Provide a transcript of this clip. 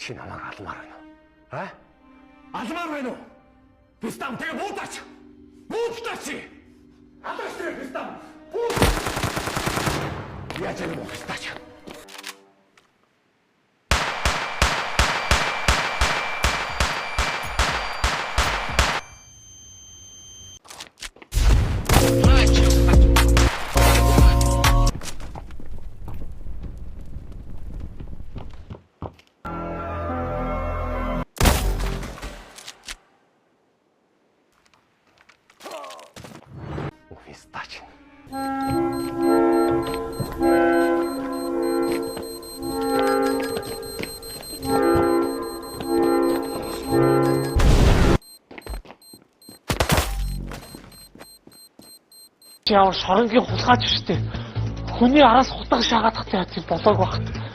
Чи намайг алмаар байна уу? А? Алмаар байна уу? Бистам тэгээ буудаач. Буудаач. Алаач тэгээ бистам. Яаж юм бэ бистаач? Бистаач. Яавар шоронгийн хулгайч штэ. Хүний араас хутга шаагаадах яа тийм болоог багт.